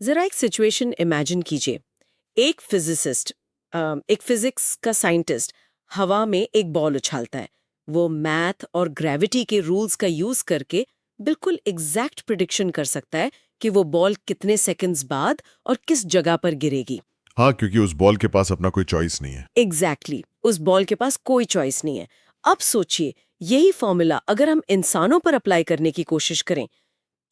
जरा एक situation imagine कीजिए। एक फिजिसिस्ट, एक फिजिक्स का साइंटिस्ट हवा में एक बॉल उछालता है। वो मैथ और ग्रेविटी के रूल्स का यूज करके बिल्कुल एग्जैक्ट प्रिडिक्शन कर सकता है कि वो बॉल कितने सेकंड्स बाद और किस जगह पर गिरेगी। हाँ, क्योंकि उस बॉल के पास अपना कोई चॉइस नहीं है। एग्जैक्टली उस बॉल के पास कोई चॉइस नहीं है। अब सोचिए, यही फॉर्मूला अगर हम इंसानों पर अप्लाई करने की कोशिश करें,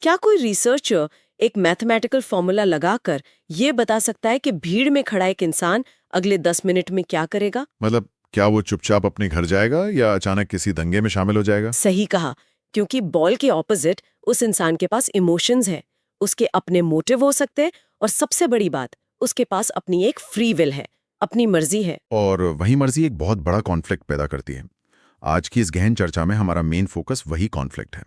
क्या कोई रिसर्चर एक मैथमेटिकल फॉर्मूला लगाकर ये बता सकता है कि भीड़ में खड़ा एक इंसान अगले 10 मिनट में क्या करेगा? मतलब क्या वो चुपचाप अपने घर जाएगा या अचानक किसी दंगे में शामिल हो जाएगा? सही कहा, क्योंकि बॉल के ऑपोजिट उस इंसान के पास इमोशंस है, उसके अपने मोटिव हो सकते हैं, और सबसे बड़ी बात, उसके पास अपनी एक फ्री विल है, अपनी मर्जी है। और वही मर्जी एक बहुत बड़ा कॉन्फ्लिक्ट पैदा करती है। आज की इस गहन चर्चा में हमारा मेन फोकस वही कॉन्फ्लिक्ट है।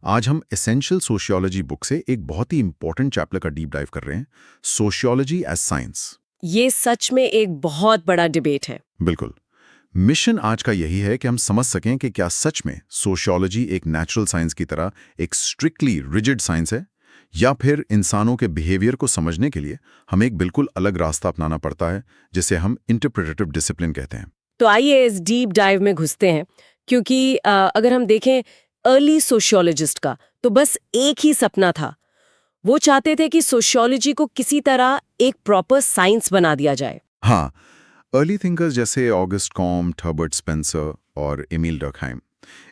आज हम एसेंशियल सोशियोलॉजी बुक से एक बहुत ही इंपॉर्टेंट चैप्टर का डीप डाइव कर रहे हैं, सोशियोलॉजी एज साइंस। ये सच में एक बहुत बड़ा डिबेट है। बिल्कुल। मिशन आज का यही है कि हम समझ सकें कि क्या सच में सोशियोलॉजी एक नेचुरल साइंस की तरह एक स्ट्रिक्टली रिजिड साइंस है, या फिर इंसानों के बिहेवियर को समझने के लिए हमें एक बिल्कुल अलग रास्ता अपनाना पड़ता है, जिसे हम इंटरप्रेटिव डिसिप्लिन कहते हैं। तो आइए इस डीप डाइव में घुसते हैं, क्योंकि अगर हम देखें अर्ली सोशियोलॉजिस्ट का, तो बस एक ही सपना था। वो चाहते थे कि सोशियोलॉजी को किसी तरह एक प्रॉपर साइंस बना दिया जाए। हाँ, अर्ली थिंकर्स जैसे ऑगस्ट कॉम्ट, हर्बर्ट स्पेंसर और एमिल डर्कहाइम,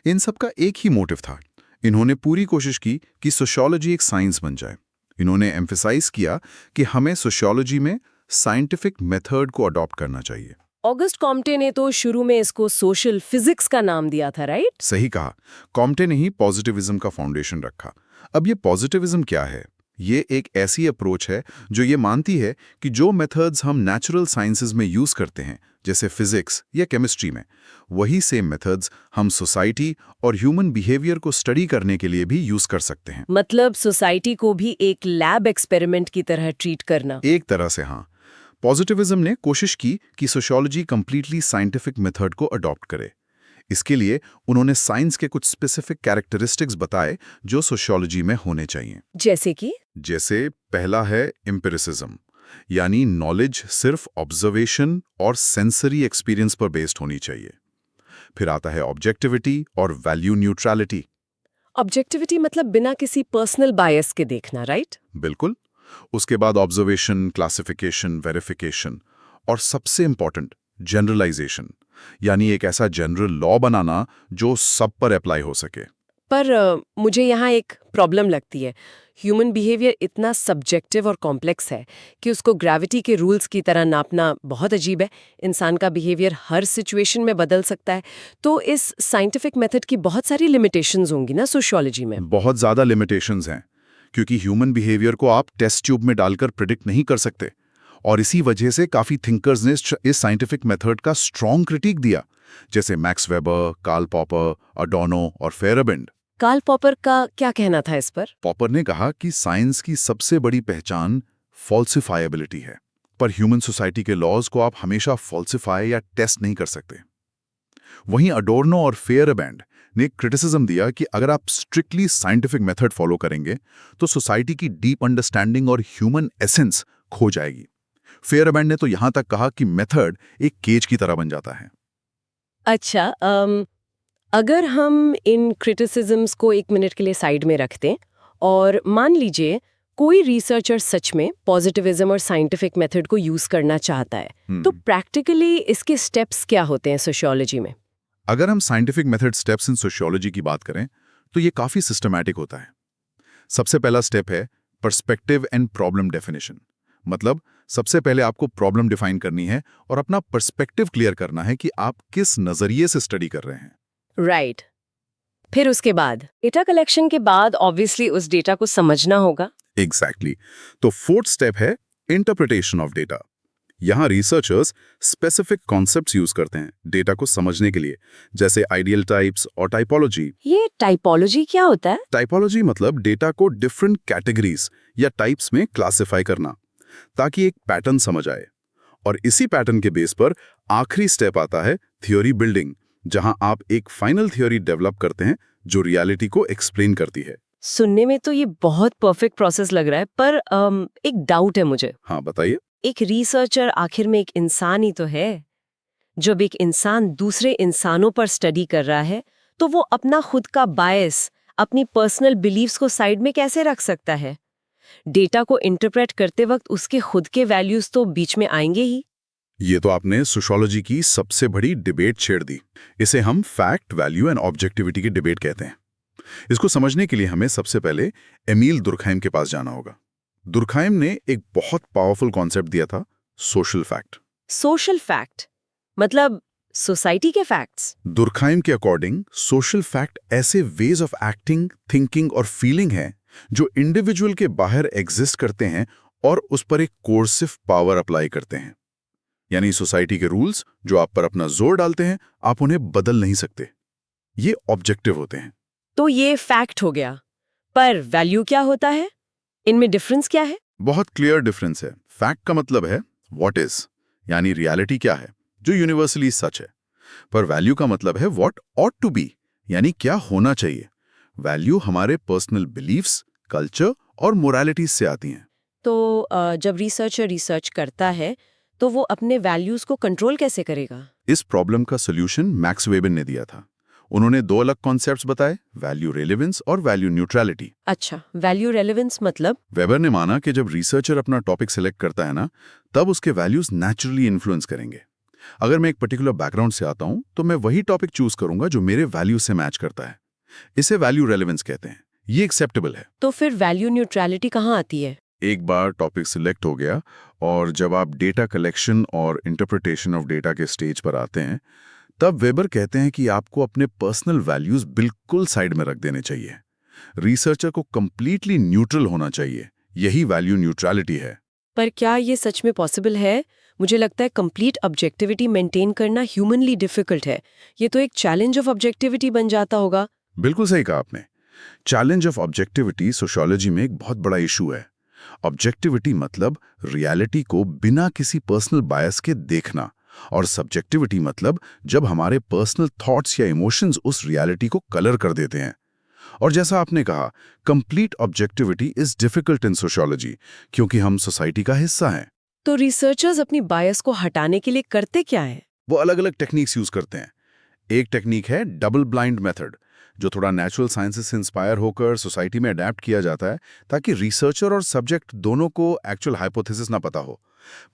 इन सब का एक ही मोटिव था। इन्होंने पूरी कोशिश की कि सोशियोलॉजी एक साइंस बन जाए। इन्होंने एम्फेसाइज किया कि हमें सोशियोलॉजी में साइंटिफिक मेथड को अडॉप्ट करना चाहिए। ऑगस्ट कॉम्टे ने तो शुरू में इसको सोशल फिजिक्स का नाम दिया था, राइट? सही कहा, कॉम्टे ने ही पॉजिटिविज्म का फाउंडेशन रखा। अब ये पॉजिटिविज्म क्या है? ये एक ऐसी अप्रोच है जो ये मानती है कि जो मेथड्स हम नेचुरल साइंसेज में यूज करते हैं, जैसे फिजिक्स या केमिस्ट्री में, वही सेम मेथड्स हम सोसाइटी और ह्यूमन बिहेवियर को स्टडी करने के लिए भी यूज कर सकते हैं। मतलब सोसाइटी को भी एक लैब एक्सपेरिमेंट की तरह ट्रीट करना। एक तरह से हाँ। पॉजिटिविज्म ने कोशिश की कि सोशियोलॉजी कंप्लीटली साइंटिफिक मेथड को अडॉप्ट करे। इसके लिए उन्होंने साइंस के कुछ स्पेसिफिक कैरेक्टरिस्टिक्स बताए जो सोशियोलॉजी में होने चाहिए। जैसे कि? जैसे पहला है एम्पिरिसिज्म, यानी नॉलेज सिर्फ ऑब्जर्वेशन और सेंसरी एक्सपीरियंस पर बेस्ड होनी चाहिए। फिर आता है ऑब्जेक्टिविटी और वैल्यू न्यूट्रलिटी। ऑब्जेक्टिविटी मतलब बिना किसी पर्सनल बायस के देखना, राइट? बिल्कुल। उसके बाद ऑब्जर्वेशन, क्लासिफिकेशन, वेरिफिकेशन, और सबसे इंपॉर्टेंट जनरलाइजेशन, यानी एक ऐसा जनरल लॉ बनाना जो सब पर अप्लाई हो सके। पर मुझे यहाँ एक प्रॉब्लम लगती है। ह्यूमन बिहेवियर इतना सब्जेक्टिव और कॉम्प्लेक्स है कि उसको ग्रेविटी के रूल्स की तरह नापना बहुत अजीब है। इंसान का बिहेवियर हर सिचुएशन में बदल सकता है। तो इस साइंटिफिक मेथड की बहुत सारी लिमिटेशंस होंगी ना सोशियोलॉजी में? बहुत ज़्यादा लिमिटेशंस हैं, क्योंकि ह्यूमन बिहेवियर को आप टेस्ट ट्यूब में डालकर प्रिडिक्ट नहीं कर सकते। और इसी वजह से काफ़ी थिंकर्स ने इस साइंटिफिक मेथड का स्ट्रॉन्ग क्रिटिक दिया, जैसे मैक्स वेबर, कार्ल पॉपर, अडोर्नो और फेराबेंड। कार्ल पॉपर का क्या कहना था इस पर? पॉपर ने कहा कि साइंस की सबसे बड़ी पहचान फॉल्सिफाइबिलिटी है, पर ह्यूमन सोसाइटी के लॉज को आप हमेशा फॉल्सिफाई या टेस्ट नहीं कर सकते। वहीं अडोर्नो और फेयरबैंड ने क्रिटिसिज्म दिया कि अगर आप स्ट्रिक्टली साइंटिफिक मेथड फॉलो करेंगे तो सोसाइटी की डीप अंडरस्टैंडिंग और ह्यूमन एसेंस खो जाएगी। फेयरबैंड ने तो यहां तक कहा कि मेथड एक केज की तरह बन जाता है। अच्छा, अगर हम इन क्रिटिसिज्म्स को एक मिनट के लिए साइड में रखते हैं और मान लीजिए कोई रिसर्चर सच में पॉजिटिविज्म और साइंटिफिक मेथड को यूज करना चाहता है, तो प्रैक्टिकली इसके स्टेप्स क्या होते हैं सोशियोलॉजी में? अगर हम scientific method steps in sociology की बात करें तो ये काफी सिस्टमैटिक होता है। सबसे पहला स्टेप है पर्सपेक्टिव एंड प्रॉब्लम डेफिनेशन। मतलब सबसे पहले आपको प्रॉब्लम डिफाइन करनी है और अपना पर्सपेक्टिव क्लियर करना है कि आप किस नजरिए से स्टडी कर रहे हैं। राइट। फिर उसके बाद डेटा कलेक्शन के बाद ऑब्वियसली उस डेटा को समझना होगा। एग्जैक्टली। तो फोर्थ स्टेप है इंटरप्रिटेशन ऑफ डेटा। यहाँ रिसर्चर्स स्पेसिफिक कॉन्सेप्ट्स यूज करते हैं डेटा को समझने के लिए, जैसे आइडियल टाइप्स और टाइपोलॉजी। ये टाइपोलॉजी क्या होता है? टाइपोलॉजी मतलब डेटा को डिफरेंट कैटेगरीज या टाइप्स में क्लासिफाई करना, ताकि एक पैटर्न समझ आए। और इसी पैटर्न के बेस पर आखिरी स्टेप आता है थ्योरी बिल्डिंग, जहां आप एक फाइनल थ्योरी डेवलप करते हैं जो रियलिटी को एक्सप्लेन करती है। सुनने में तो ये बहुत परफेक्ट प्रोसेस लग रहा है, पर एक डाउट है मुझे। हाँ, बताइए। एक रिसर्चर आखिर में एक इंसान ही तो है। जब एक इंसान दूसरे इंसानों पर स्टडी कर रहा है, तो वो अपना खुद का बायस, अपनी पर्सनल बिलीव्स को साइड में कैसे रख सकता है? डेटा को इंटरप्रेट करते वक्त उसके खुद के वैल्यूज तो बीच में आएंगे ही। ये तो आपने सोशियोलॉजी की सबसे बड़ी डिबेट छेड़ दी। इसे हम फैक्ट, वैल्यू एंड ऑब्जेक्टिविटी की डिबेट कहते हैं। इसको समझने के लिए हमें सबसे पहले एमील दुर्खाइम के पास जाना होगा। दुर्खाइम ने एक बहुत पावरफुल कॉन्सेप्ट दिया था, सोशल फैक्ट। सोशल फैक्ट मतलब सोसाइटी के फैक्ट्स? दुर्खाइम के अकॉर्डिंग सोशल फैक्ट ऐसे वेज ऑफ एक्टिंग, थिंकिंग और फीलिंग हैं जो इंडिविजुअल के बाहर एग्जिस्ट करते हैं और उस पर एक कोर्सिव पावर अप्लाई करते हैं। यानी सोसाइटी के रूल्स जो आप पर अपना जोर डालते हैं, आप उन्हें बदल नहीं सकते। ये ऑब्जेक्टिव होते हैं। तो ये फैक्ट हो गया, पर वैल्यू क्या होता है? इनमें डिफरेंस क्या है? बहुत क्लियर डिफरेंस है। फैक्ट का मतलब है व्हाट इज, यानी रियलिटी क्या है, जो यूनिवर्सली सच है। पर वैल्यू का मतलब है व्हाट ऑट टू बी, यानी क्या होना चाहिए। वैल्यू हमारे पर्सनल बिलीफ्स, कल्चर और मोरालिटीज से आती हैं। तो जब रिसर्चर रिसर्च करता है, तो वो अपने वैल्यूज को कंट्रोल कैसे करेगा? इस प्रॉब्लम का सोल्यूशन मैक्स वेबर ने दिया था। उन्होंने दो अलग कॉन्सेप्ट्स बताए, वैल्यू रेलेवेंस और वैल्यू न्यूट्रलिटी। अच्छा, वैल्यू रेलेवेंस मतलब? वेबर ने माना कि जब रिसर्चर अपना टॉपिक सिलेक्ट करता है ना, तब उसके वैल्यूज नेचुरली इन्फ्लुएंस करेंगे। अगर मैं एक पर्टिकुलर बैकग्राउंड से आता हूं, तो मैं वही टॉपिक चूज करूंगा जो मेरे वैल्यू से मैच करता है। इसे वैल्यू रेलेवेंस कहते हैं। ये एक्सेप्टेबल है। तो फिर वैल्यू न्यूट्रलिटी कहाँ आती है? एक बार टॉपिक सिलेक्ट हो गया और जब आप डेटा कलेक्शन और इंटरप्रिटेशन ऑफ डेटा के स्टेज पर आते हैं, तब वेबर कहते हैं कि आपको अपने पर्सनल वैल्यूज बिल्कुल साइड में रख देने चाहिए। रिसर्चर को कंप्लीटली न्यूट्रल होना चाहिए। यही वैल्यू न्यूट्रलिटी है। पर क्या ये सच में पॉसिबल है? मुझे लगता है कंप्लीट ऑब्जेक्टिविटी मेंटेन करना ह्यूमनली डिफिकल्ट है। ये तो एक चैलेंज ऑफ ऑब्जेक्टिविटी बन जाता होगा। बिल्कुल सही कहा आपने। चैलेंज ऑफ ऑब्जेक्टिविटी सोशियोलॉजी में एक बहुत बड़ा इशू है। ऑब्जेक्टिविटी मतलब रियलिटी को बिना किसी पर्सनल बायस के देखना, और सब्जेक्टिविटी मतलब जब हमारे पर्सनल थॉट्स या इमोशंस उस रियलिटी को कलर कर देते हैं। और जैसा आपने कहा, complete objectivity is difficult in sociology, क्योंकि हम सोसाइटी का हिस्सा हैं। तो रिसर्चर्स अपनी बायस को हटाने के लिए करते क्या है? वो अलग अलग टेक्निक्स यूज करते हैं। एक टेक्निक है डबल ब्लाइंड मेथड, जो थोड़ा नेचुरल साइंसेस से इंस्पायर होकर सोसाइटी में अडेप्ट किया जाता है, ताकि रिसर्चर और सब्जेक्ट दोनों को एक्चुअल हाइपोथेसिस ना पता हो।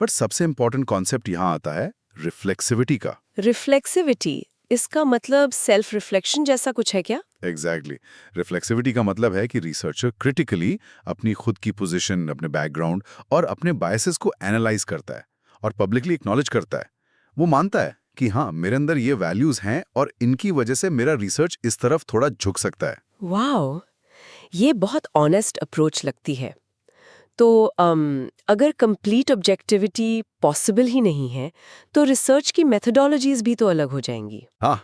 बट सबसे इंपॉर्टेंट कॉन्सेप्ट यहां आता है रिफ्लेक्सिविटी का। रिफ्लेक्सिविटी, इसका मतलब सेल्फ रिफ्लेक्शन जैसा कुछ है क्या? एग्जैक्टली। रिफ्लेक्सिविटी का मतलब है कि रिसर्चर क्रिटिकली अपनी खुद की पोजीशन, अपने बैकग्राउंड और अपने बायसेस को एनालाइज करता है और पब्लिकली एक्नॉलेज करता है। वो मानता है कि हाँ, मेरे अंदर ये वैल्यूज हैं और इनकी वजह से मेरा रिसर्च इस तरफ थोड़ा झुक सकता है। वाओ, ये बहुत ऑनेस्ट अप्रोच लगती है। तो अगर कंप्लीट ऑब्जेक्टिविटी पॉसिबल ही नहीं है, तो रिसर्च की मेथोडोलॉजीज भी तो अलग हो जाएंगी। हाँ,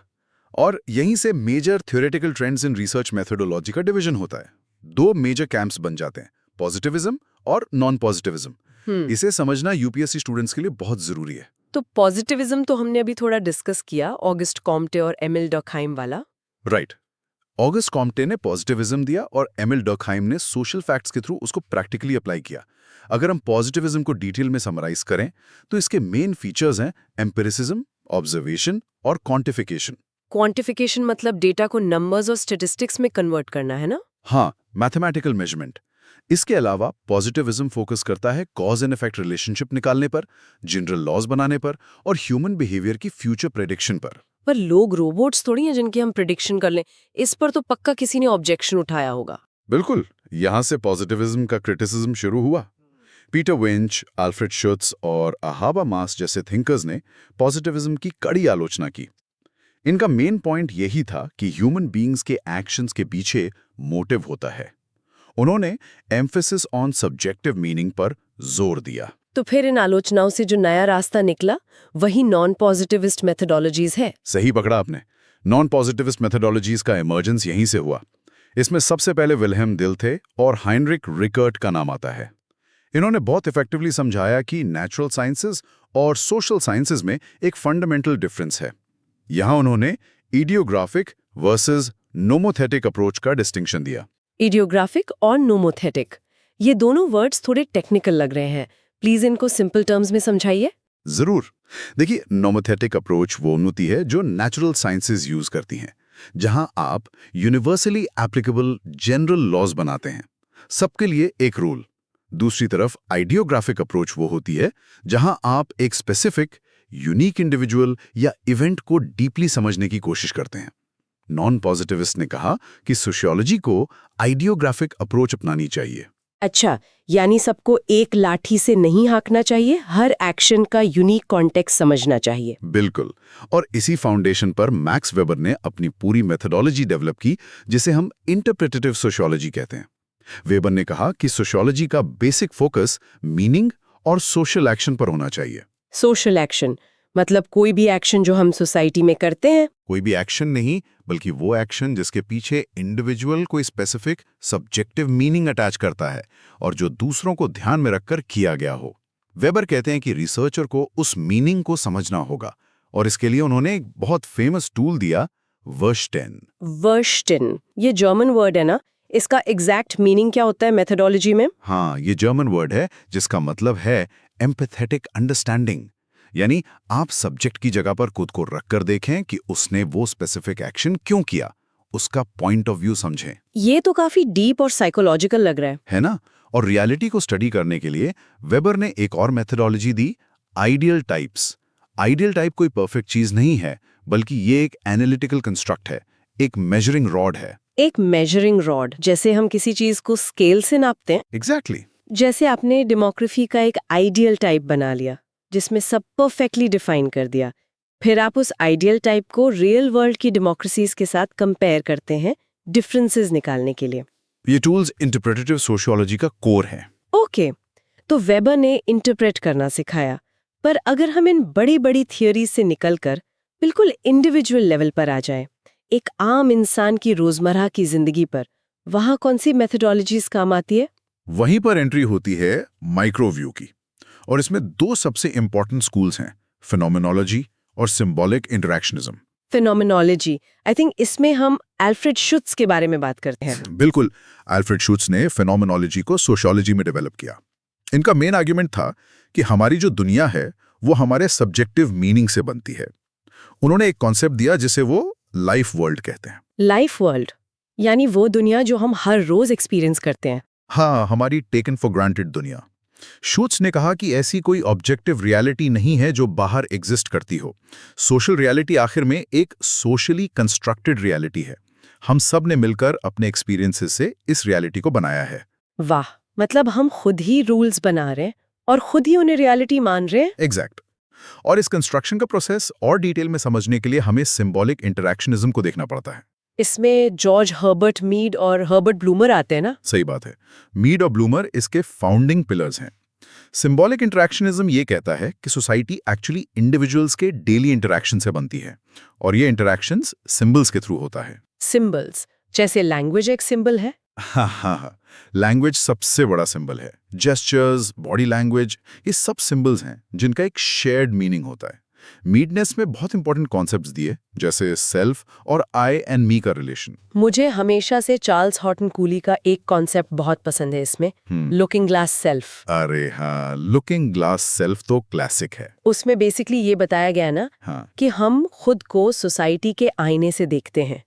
और यहीं से major theoretical trends in research methodology का डिवीजन होता है। दो मेजर कैंप्स बन जाते हैं, पॉजिटिविज्म और नॉन पॉजिटिविज्म। इसे समझना यूपीएससी स्टूडेंट्स के लिए बहुत जरूरी है। तो पॉजिटिविज्म तो हमने अभी थोड़ा डिस्कस किया, ऑगस्ट कॉम्टे और एमिल डॉकहाइम वाला। राइट। ऑगस्ट कॉम्टे ने पॉजिटिविज्म दिया और एमिल डर्कहाइम ने सोशल फैक्ट्स के थ्रू उसको प्रैक्टिकली अप्लाई किया। अगर हम पॉजिटिविज्म को डिटेल में समराइज करें, तो इसके मेन फीचर्स हैं एम्पिरिसिज्म, ऑब्जर्वेशन और क्वांटिफिकेशन। क्वांटिफिकेशन मतलब डेटा को नंबर्स और स्टैटिस्टिक्स में कन्वर्ट करना है ना? हाँ, मैथमेटिकल मेजरमेंट। इसके अलावा पॉजिटिविज्म फोकस करता है कॉज एंड इफेक्ट रिलेशनशिप निकालने पर, जनरल लॉज बनाने पर और ह्यूमन बिहेवियर की फ्यूचर प्रेडिक्शन पर। पर लोग रोबोट्स थोड़ी हैं जिनकी हम प्रिडिक्शन कर लें। इस पर तो पक्का किसी ने ऑब्जेक्शन उठाया होगा। बिल्कुल, यहां से पॉजिटिविज्म का क्रिटिसिज्म शुरू हुआ। पीटर विंच, अल्फ्रेड शुत्ज और हाबरमास जैसे थिंकर्स ने पॉजिटिविज्म की कड़ी आलोचना की। इनका मेन पॉइंट यही था कि ह्यूमन बीइंग्स के एक्शंस के पीछे मोटिव होता है। उन्होंने एम्फेसिस ऑन सब्जेक्टिव मीनिंग पर जोर दिया। तो फिर इन आलोचनाओं से जो नया रास्ता निकला, वही नॉन पॉजिटिविस्ट मेथोडोलॉजीज है। सही पकड़ा आपने। नॉन पॉजिटिविस्ट मेथोडोलॉजीज का इमर्जेंस यहीं से हुआ। इसमें सबसे पहले विल्हेम दिल थे और हाइनरिक रिकर्ट का नाम आता है। इन्होंने बहुत इफेक्टिवली समझाया कि नेचुरल साइंसेज और सोशल साइंसेज में एक फंडामेंटल डिफरेंस है। यहां उन्होंने इडियोग्राफिक वर्सेस नोमोथेटिक अप्रोच का डिस्टिंक्शन दिया। इडियोग्राफिक और नोमोथेटिक, ये दोनों वर्ड्स थोड़े टेक्निकल लग रहे हैं। प्लीज इनको सिंपल टर्म्स में समझाइए। जरूर। देखिए, नोमोथेटिक अप्रोच वो होती है जो नेचुरल साइंसेज यूज करती हैं, जहां आप यूनिवर्सली एप्लीकेबल जनरल लॉज बनाते हैं, सबके लिए एक रूल। दूसरी तरफ आइडियोग्राफिक अप्रोच वो होती है जहां आप एक स्पेसिफिक यूनिक इंडिविजुअल या इवेंट को डीपली समझने की कोशिश करते हैं। नॉन पॉजिटिविस्ट ने कहा कि सोशियोलॉजी को आइडियोग्राफिक अप्रोच अपनानी चाहिए। अच्छा, यानी सबको एक लाठी से नहीं हाँकना चाहिए, हर एक्शन का यूनिक कॉन्टेक्स्ट समझना चाहिए। बिल्कुल। और इसी फाउंडेशन पर मैक्स वेबर ने अपनी पूरी मेथोडोलॉजी डेवलप की, जिसे हम इंटरप्रेटेटिव सोशियोलॉजी कहते हैं। वेबर ने कहा कि सोशियोलॉजी का बेसिक फोकस मीनिंग और सोशल एक्शन पर होना चाहिए। सोशल एक्शन मतलब कोई भी एक्शन जो हम सोसाइटी में करते हैं। कोई भी एक्शन नहीं, बल्कि वो एक्शन जिसके पीछे इंडिविजुअल कोई स्पेसिफिक सब्जेक्टिव मीनिंग अटैच करता है और जो दूसरों को ध्यान में रखकर किया गया हो। वेबर कहते हैं कि रिसर्चर को उस मीनिंग को समझना होगा, और इसके लिए उन्होंने एक बहुत फेमस टूल दिया, वर्स्टेन। वर्स्टेन, ये जर्मन वर्ड है ना? इसका एग्जैक्ट मीनिंग क्या होता है मेथोडोलॉजी में? हाँ, ये जर्मन वर्ड है जिसका मतलब है एम्पैथेटिक अंडरस्टैंडिंग। यानी आप सब्जेक्ट की जगह पर खुद को रखकर देखें कि उसने वो स्पेसिफिक एक्शन क्यों किया, उसका पॉइंट ऑफ व्यू समझें। ये तो काफी डीप और साइकोलॉजिकल लग रहा है ना? और रियलिटी को स्टडी करने के लिए वेबर ने एक और मेथोडोलॉजी दी, आइडियल टाइप्स। आइडियल टाइप कोई परफेक्ट चीज नहीं है, बल्कि ये एक एनालिटिकल कंस्ट्रक्ट है, एक मेजरिंग रॉड है। एक मेजरिंग रॉड, जैसे हम किसी चीज को स्केल से नापते हैं। एग्जैक्टली। जैसे आपने डेमोग्राफी का एक आइडियल टाइप बना लिया, जिसमें सब परफेक्टली डिफाइन कर दिया। फिर आप उस आइडियल टाइप को रियल वर्ल्ड की डेमोक्रेसीज के साथ कंपेयर करते हैं, डिफरेंसेस निकालने के लिए। ये टूल्स इंटरप्रेटेटिव सोशियोलॉजी का कोर है। ओके, तो वेबर ने इंटरप्रेट करना सिखाया, पर अगर हम इन बड़ी बड़ी थियोरीज से निकलकर बिल्कुल इंडिविजुअल लेवल पर आ जाएं, एक आम इंसान की रोजमर्रा की जिंदगी पर, वहां कौन सी मेथोडोलॉजीज काम आती है? वहीं पर एंट्री होती है माइक्रोव्यू की, और इसमें दो सबसे इंपॉर्टेंट स्कूल्स हैं, फिनोमेनोलॉजी और symbolic interactionism. Phenomenology, I think इसमें हम अल्फ्रेड शुट्ज के बारे में बात करते हैं। बिल्कुल। अल्फ्रेड शुट्ज ने फिनोमेनोलॉजी को सोशियोलॉजी में डेवलप किया। इनका मेन आर्गुमेंट था कि हमारी जो दुनिया है वो हमारे सब्जेक्टिव मीनिंग से बनती है। उन्होंने एक कॉन्सेप्ट दिया जिसे वो लाइफ वर्ल्ड कहते हैं। लाइफ वर्ल्ड यानी वो दुनिया जो हम हर रोज एक्सपीरियंस करते हैं। हाँ, हमारी टेकन फॉर ग्रांटेड दुनिया। शुट्ज ने कहा कि ऐसी कोई ऑब्जेक्टिव रियलिटी नहीं है जो बाहर एग्जिस्ट करती हो। सोशल रियलिटी आखिर में एक सोशली कंस्ट्रक्टेड रियलिटी है। हम सब ने मिलकर अपने एक्सपीरियंसेस से इस रियलिटी को बनाया है। वाह, मतलब हम खुद ही रूल्स बना रहे हैं और खुद ही उन्हें रियलिटी मान रहे हैं। एग्जैक्ट। और इस कंस्ट्रक्शन का प्रोसेस और डिटेल में समझने के लिए हमें सिंबॉलिक इंटरैक्शनिज्म को देखना पड़ता है। इसमें जॉर्ज हर्बर्ट मीड और हर्बर्ट ब्लूमर आते हैं ना? सही बात है। मीड और ब्लूमर इसके फाउंडिंग पिलर्स हैं। सिंबॉलिक इंटरैक्शनिज्म ये कहता है कि सोसाइटी एक्चुअली इंडिविजुअल्स के डेली इंटरैक्शन से बनती है, और ये इंटरैक्शंस सिंबल्स के थ्रू होता है। सिंबल्स, जैसे लैंग्वेज एक सिंबल है। हाँ, लैंग्वेज सबसे बड़ा सिंबल है। जेस्चर्स, बॉडी लैंग्वेज, ये सब सिंबल्स हैं जिनका एक शेयर्ड मीनिंग होता है। मीड ने इसमें बहुत इंपॉर्टेंट कॉन्सेप्ट्स दिए, जैसे सेल्फ और आई एंड मी का रिलेशन। मुझे हमेशा से चार्ल्स हॉटन कूली का एक कॉन्सेप्ट बहुत पसंद है इसमें, लुकिंग ग्लास सेल्फ। अरे हाँ, लुकिंग ग्लास सेल्फ तो क्लासिक है। उसमें बेसिकली ये बताया गया ना, हाँ। कि हम खुद को सोसाइटी के आईने से देखते हैं।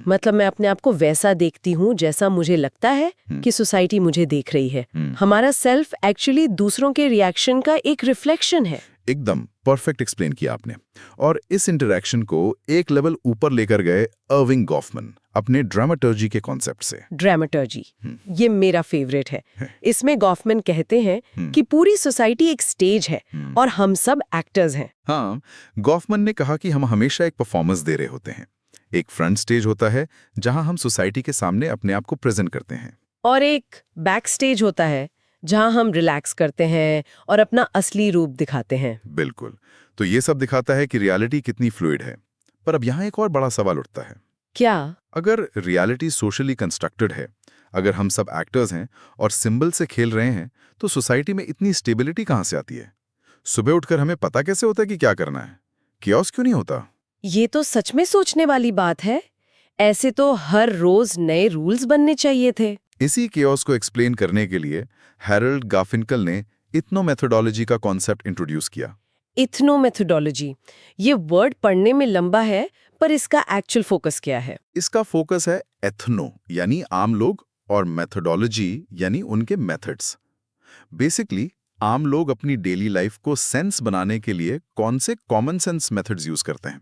मतलब मैं अपने आप को वैसा देखती हूँ जैसा मुझे लगता है कि सोसाइटी मुझे देख रही है। हमारा सेल्फ एक्चुअली दूसरों के रिएक्शन का एक रिफ्लेक्शन है। एकदम परफेक्ट एक्सप्लेन किया आपने। और इस इंटरैक्शन को एक लेवल ऊपर लेकर गए अर्विंग गॉफमैन अपने ड्रामाटर्जी के कॉन्सेप्ट से। ड्रामाटर्जी, ये मेरा फेवरेट है। इसमें गॉफमैन कहते हैं कि पूरी सोसाइटी एक स्टेज है और हम सब एक्टर्स हैं। हाँ, गॉफमैन ने कहा कि हम हमेशा एक परफॉर्मेंस दे रहे होते हैं। एक फ्रंट स्टेज होता है जहां हम सोसाइटी के सामने अपने आप को प्रेजेंट करते हैं, और एक बैक स्टेज होता है जहां हम रिलैक्स करते हैं और अपना असली रूप दिखाते हैं। बिल्कुल। तो ये सब दिखाता है कि रियलिटी कितनी फ्लूइड है। पर अब यहाँ एक और बड़ा सवाल उठता है। क्या? अगर रियलिटी सोशली कंस्ट्रक्टेड है, अगर हम सब एक्टर्स हैं और सिंबल से खेल रहे हैं, तो सोसाइटी में इतनी स्टेबिलिटी कहाँ से आती है? सुबह उठकर हमें पता कैसे होता है कि क्या करना है? कियोस्क क्यों नहीं होता? ये तो सच में सोचने वाली बात है। ऐसे तो हर रोज नए रूल्स बनने चाहिए थे। इसी केओस को एक्सप्लेन करने के लिए हैरोल्ड गार्फिंकल ने इथनो मेथोडोलॉजी का कॉन्सेप्ट इंट्रोड्यूस किया। इथनो मेथोडोलॉजी, ये वर्ड पढ़ने में लंबा है, पर इसका एक्चुअल फोकस क्या है? इसका फोकस है एथनो यानी आम लोग और मेथोडोलॉजी यानी उनके मेथड्स। बेसिकली आम लोग अपनी डेली लाइफ को सेंस बनाने के लिए कौन से कॉमन सेंस मेथड्स यूज करते हैं।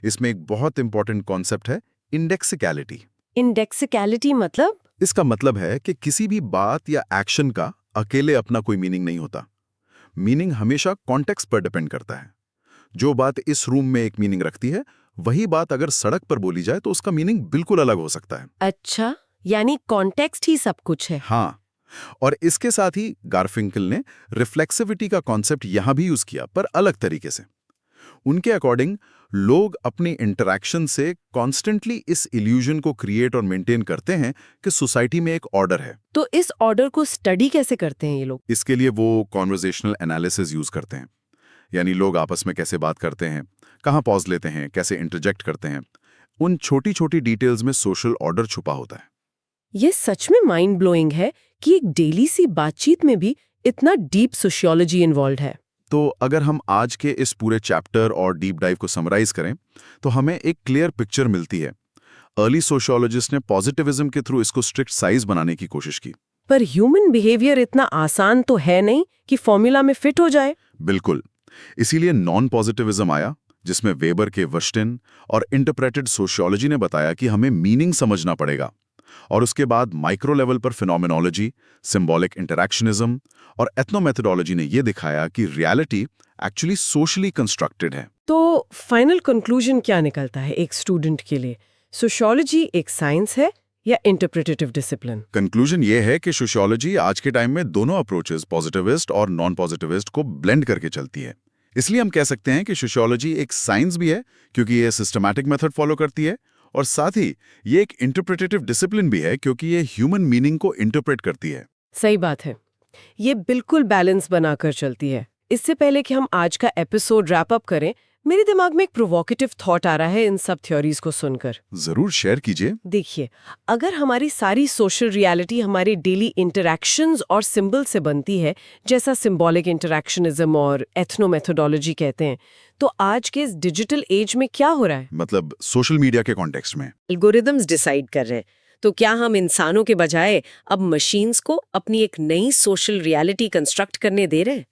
इसमें एक बहुत इंपॉर्टेंट कॉन्सेप्ट है इंडेक्सिकलिटी। इंडेक्सिकलिटी मतलब? इसका मतलब है कि किसी भी बात या एक्शन का अकेले अपना कोई मीनिंग नहीं होता। मीनिंग हमेशा कॉन्टेक्स्ट पर डिपेंड करता है। जो बात इस रूम में एक मीनिंग रखती है, वही बात अगर सड़क पर बोली जाए तो उसका मीनिंग बिल्कुल अलग हो सकता है। अच्छा, यानी कॉन्टेक्स्ट ही सब कुछ है। हाँ, और इसके साथ ही गार्फिंकल ने रिफ्लेक्सिविटी का कॉन्सेप्ट यहां भी यूज किया, पर अलग तरीके से। उनके अकॉर्डिंग लोग अपनी इंटरैक्शन से कॉन्स्टेंटली इस इल्यूजन को क्रिएट और मेंटेन करते हैं कि सोसाइटी में एक ऑर्डर है। तो इस ऑर्डर को स्टडी कैसे करते हैं ये लोग? इसके लिए वो कॉन्वर्जेशनल एनालिसिस यूज करते हैं, यानी लोग आपस में कैसे बात करते हैं, कहाँ पॉज लेते हैं, कैसे इंटरजेक्ट करते हैं। उन छोटी छोटी डिटेल्स में सोशल ऑर्डर छुपा होता है। ये सच में माइंड ब्लोइंग है कि एक डेली सी बातचीत में भी इतना डीप सोशियोलॉजी इन्वॉल्व है। तो अगर हम आज के इस पूरे चैप्टर और डीप डाइव को समराइज करें तो हमें एक क्लियर पिक्चर मिलती है। अर्ली सोशियोलॉजिस्ट ने पॉजिटिविज्म के थ्रू इसको स्ट्रिक्ट साइज बनाने की कोशिश की। पर ह्यूमन बिहेवियर इतना आसान तो है नहीं कि फॉर्मूला में फिट हो जाए। बिल्कुल, इसीलिए नॉन पॉजिटिविज्म आया, जिसमें वेबर के वर्स्टिन और इंटरप्रेटेड सोशियोलॉजी ने बताया कि हमें मीनिंग समझना पड़ेगा। और उसके बाद माइक्रो लेवल पर फिनोमेनोलॉजी, सिंबॉलिक इंटरैक्शनिज्म और एथनोमेथोडोलॉजी ने यह दिखाया कि रियलिटी एक्चुअली सोशली कंस्ट्रक्टेड है। तो फाइनल कंक्लूजन क्या निकलता है एक स्टूडेंट के लिए? सोशियोलॉजी एक साइंस है या इंटरप्रिटेटिव डिसिप्लिन? कंक्लूजन ये है कि सोशियोलॉजी आज के टाइम में दोनों अप्रोचेस, पॉजिटिविस्ट और नॉन पॉजिटिविस्ट, को ब्लेंड करके चलती है। इसलिए हम कह सकते हैं कि सोशियोलॉजी एक साइंस भी है क्योंकि ये सिस्टमैटिक मेथड फॉलो करती है, और साथ ही ये एक इंटरप्रिटेटिव डिसिप्लिन भी है क्योंकि ये ह्यूमन मीनिंग को इंटरप्रेट करती है। सही बात है, ये बिल्कुल बैलेंस बनाकर चलती है। इससे पहले कि हम आज का एपिसोड रैप अप करें, मेरे दिमाग में एक प्रोवोकेटिव थॉट आ रहा है इन सब थ्योरीज को सुनकर। जरूर शेयर कीजिए। देखिए, अगर हमारी सारी सोशल रियलिटी हमारे डेली इंटरैक्शंस और सिंबल से बनती है, जैसा सिंबॉलिक इंटरैक्शनिज्म और एथनोमेथोडोलॉजी कहते हैं, तो आज के इस डिजिटल एज में क्या हो रहा है? मतलब सोशल मीडिया के कॉन्टेक्स्ट में एल्गोरिदम्स डिसाइड कर रहे हैं। तो क्या हम इंसानों के बजाय अब मशीन्स को अपनी एक नई सोशल रियलिटी कंस्ट्रक्ट करने दे रहे हैं?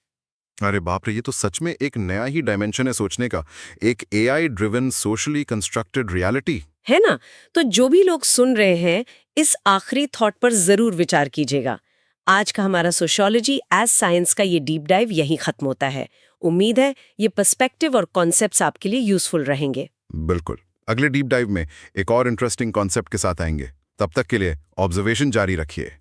अरे बाप रे, ये तो सच में एक नया ही डायमेंशन है सोचने का। एक AI driven socially constructed reality, है ना? तो जो भी लोग सुन रहे हैं, इस आखिरी थॉट पर जरूर विचार कीजिएगा। आज का हमारा सोशियोलॉजी एज साइंस का ये डीप डाइव यहीं खत्म होता है। उम्मीद है ये पर्सपेक्टिव और कॉन्सेप्ट्स आपके लिए यूजफुल रहेंगे। बिल्कुल। अगले डीप डाइव में एक और इंटरेस्टिंग कॉन्सेप्ट के साथ आएंगे। तब तक के लिए ऑब्जर्वेशन जारी रखिए।